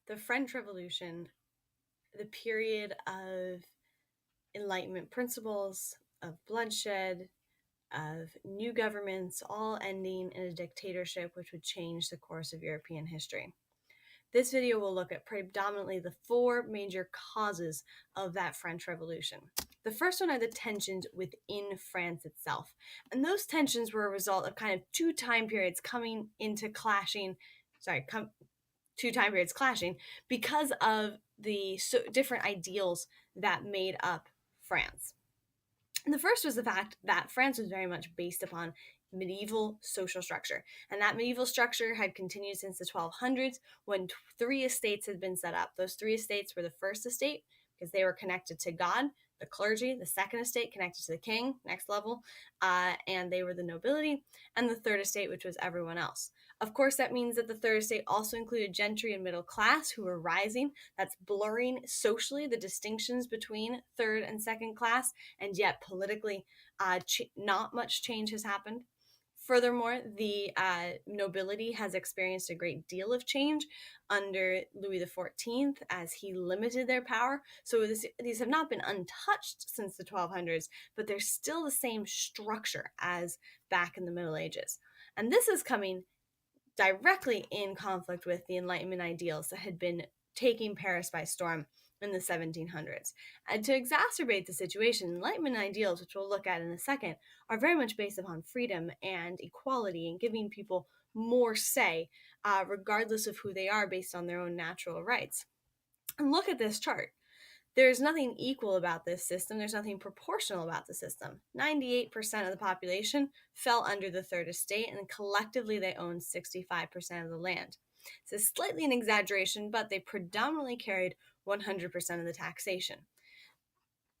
The French Revolution, the period of Enlightenment principles, of bloodshed, of new governments, all ending in a dictatorship which would change the course of European history. This video will look at predominantly the four major causes of that French Revolution. The first one are the tensions within France itself. And those tensions were a result of kind of two time periods clashing because of the different ideals that made up France. And the first was the fact that France was very much based upon medieval social structure. And that medieval structure had continued since the 1200s when three estates had been set up. Those three estates were the first estate, because they were connected to God, the clergy, the second estate connected to the king, next level, and they were the nobility, and the third estate, which was everyone else. Of course, that means that the third estate also included gentry and middle class who were rising. That's blurring socially the distinctions between third and second class, and yet politically, not much change has happened. Furthermore, the nobility has experienced a great deal of change under Louis XIV as he limited their power. So these have not been untouched since the 1200s, but they're still the same structure as back in the Middle Ages. And this is coming directly in conflict with the Enlightenment ideals that had been taking Paris by storm in the 1700s. And to exacerbate the situation, Enlightenment ideals, which we'll look at in a second, are very much based upon freedom and equality and giving people more say, regardless of who they are, based on their own natural rights. And look at this chart. There's nothing equal about this system. There's nothing proportional about the system. 98% of the population fell under the third estate, and collectively they owned 65% of the land. So slightly an exaggeration, but they predominantly carried 100% of the taxation.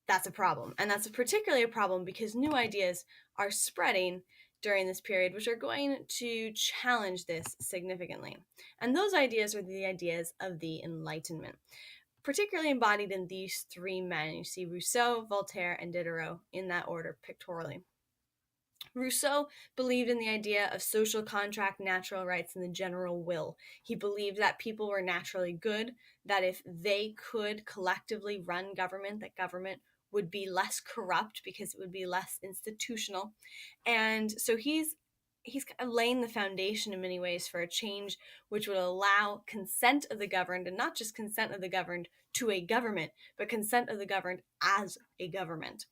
That's a problem. And that's particularly a problem because new ideas are spreading during this period, which are going to challenge this significantly. And those ideas are the ideas of the Enlightenment, particularly embodied in these three men. You see Rousseau, Voltaire, and Diderot in that order pictorially. Rousseau believed in the idea of social contract, natural rights, and the general will. He believed that people were naturally good, that if they could collectively run government, that government would be less corrupt because it would be less institutional. And so he's kind of laying the foundation in many ways for a change which would allow consent of the governed, and not just consent of the governed to a government, but consent of the governed as a government.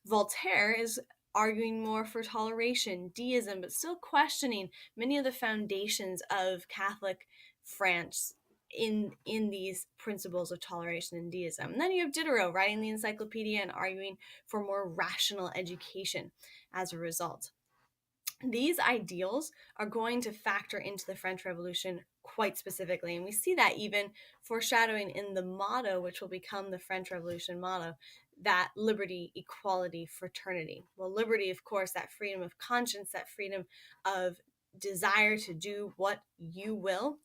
Voltaire is arguing more for toleration, deism, but still questioning many of the foundations of Catholic France in these principles of toleration and deism. And then you have Diderot writing the encyclopedia and arguing for more rational education as a result. These ideals are going to factor into the French Revolution quite specifically, and we see that even foreshadowing in the motto, which will become the French Revolution motto, that liberty, equality, fraternity. Well, liberty, of course, that freedom of conscience, that freedom of desire to do what you will.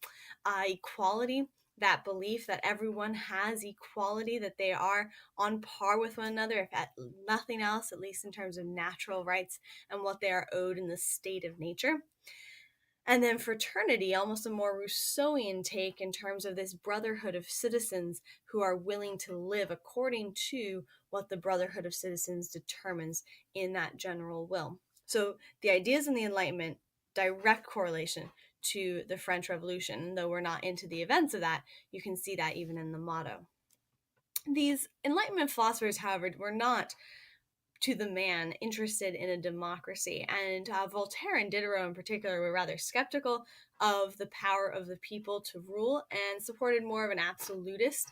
Equality, that belief that everyone has equality, that they are on par with one another, if at nothing else, at least in terms of natural rights and what they are owed in the state of nature. And then fraternity, almost a more Rousseauian take in terms of this brotherhood of citizens who are willing to live according to what the brotherhood of citizens determines in that general will. So the ideas in the Enlightenment, direct correlation to the French Revolution. Though we're not into the events of that, you can see that even in the motto. These Enlightenment philosophers, however, were not to the man interested in a democracy. And Voltaire and Diderot in particular were rather skeptical of the power of the people to rule and supported more of an absolutist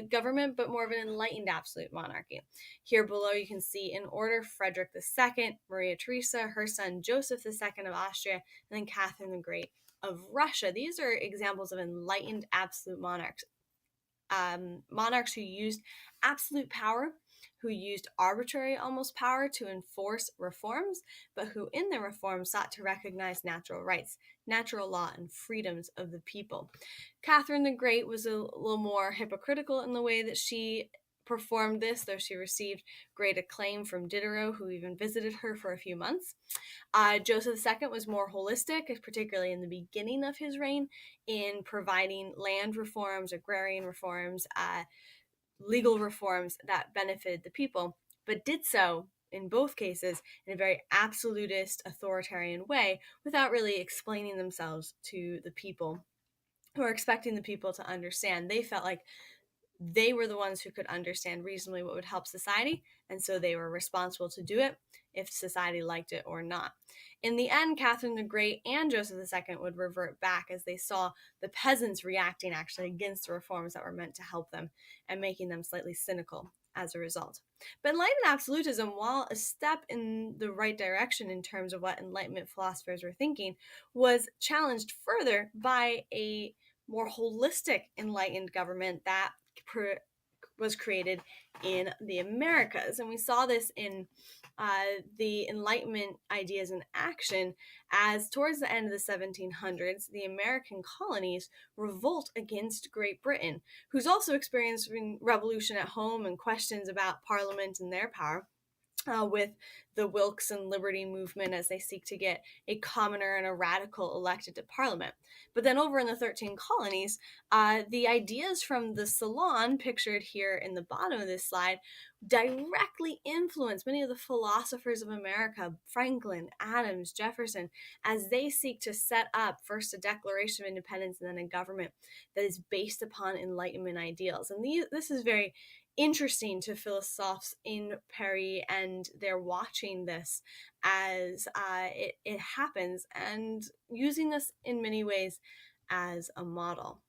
government, but more of an enlightened absolute monarchy. Here below you can see in order Frederick II, Maria Theresa, her son Joseph II of Austria, and then Catherine the Great of Russia. These are examples of enlightened absolute monarchs. Monarchs who used absolute power, who used arbitrary almost power to enforce reforms, but who in their reforms sought to recognize natural rights, natural law, and freedoms of the people. Catherine the Great was a little more hypocritical in the way that she performed this, though she received great acclaim from Diderot, who even visited her for a few months. Joseph II was more holistic, particularly in the beginning of his reign, in providing land reforms, agrarian reforms, legal reforms that benefited the people, but did so in both cases in a very absolutist, authoritarian way without really explaining themselves to the people or expecting the people to understand. They felt like they were the ones who could understand reasonably what would help society, and so they were responsible to do it if society liked it or not. In the end, Catherine the Great and Joseph II would revert back as they saw the peasants reacting actually against the reforms that were meant to help them and making them slightly cynical as a result. But Enlightenment absolutism, while a step in the right direction in terms of what Enlightenment philosophers were thinking, was challenged further by a more holistic enlightened government that was created in the Americas. And we saw this in the Enlightenment ideas in action as towards the end of the 1700s, the American colonies revolt against Great Britain, who's also experiencing revolution at home and questions about Parliament and their power. With the Wilkes and Liberty movement as they seek to get a commoner and a radical elected to Parliament. But then over in the 13 colonies, the ideas from the Salon, pictured here in the bottom of this slide, directly influence many of the philosophers of America, Franklin, Adams, Jefferson, as they seek to set up first a Declaration of Independence and then a government that is based upon Enlightenment ideals. And this is very interesting to philosophers in Paris, and they're watching this as it happens and using this in many ways as a model.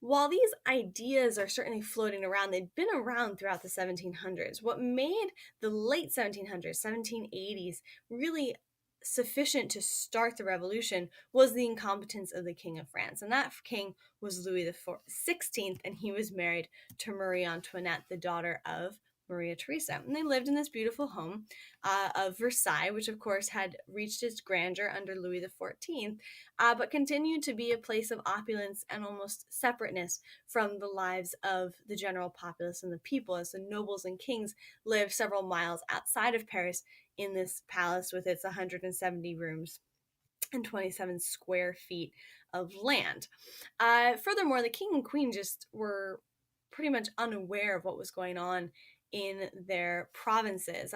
While these ideas are certainly floating around, they'd been around throughout the 1700s. What made the late 1700s, 1780s, really sufficient to start the revolution was the incompetence of the King of France. And that king was Louis XVI, and he was married to Marie Antoinette, the daughter of Maria Theresa. And they lived in this beautiful home of Versailles, which of course had reached its grandeur under Louis XIV, but continued to be a place of opulence and almost separateness from the lives of the general populace and the people, as the nobles and kings lived several miles outside of Paris in this palace with its 170 rooms and 27 square feet of land. Furthermore, the king and queen just were pretty much unaware of what was going on in their provinces.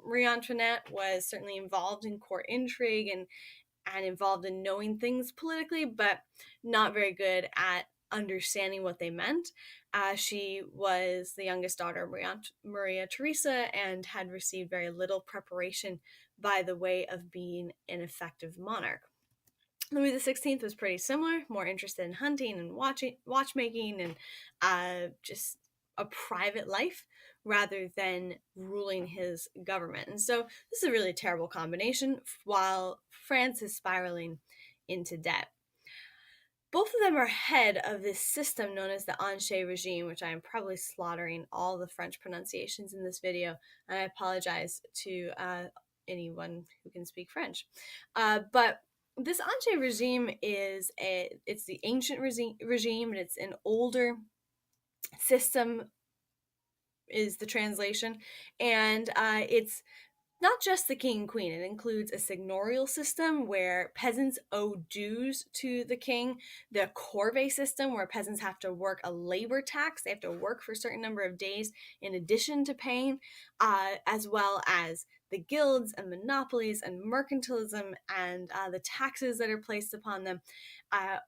Marie Antoinette was certainly involved in court intrigue and involved in knowing things politically, but not very good at understanding what they meant. She was the youngest daughter of Maria Theresa and had received very little preparation by the way of being an effective monarch. Louis XVI was pretty similar, more interested in hunting and watchmaking and just a private life rather than ruling his government. And so this is a really terrible combination while France is spiraling into debt. Both of them are head of this system known as the Ancien regime, which I am probably slaughtering all the French pronunciations in this video, and I apologize to anyone who can speak French. But this Ancien regime it's the ancient regime, and it's an older system is the translation, and it's not just the king and queen. It includes a seigneurial system where peasants owe dues to the king, the corvée system where peasants have to work a labor tax. They have to work for a certain number of days in addition to paying, as well as the guilds and monopolies and mercantilism and the taxes that are placed upon them,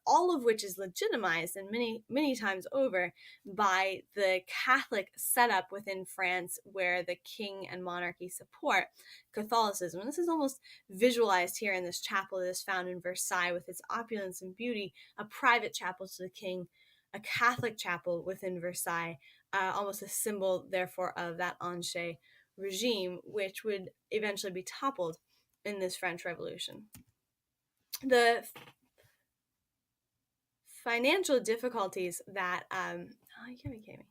all of which is legitimized and many times over by the Catholic setup within France, where the king and monarchy support Catholicism. And this is almost visualized here in this chapel that is found in Versailles with its opulence and beauty, a private chapel to the king, a Catholic chapel within Versailles, almost a symbol, therefore, of that Ancien regime, which would eventually be toppled in this French Revolution. The financial difficulties that you can't be kidding me.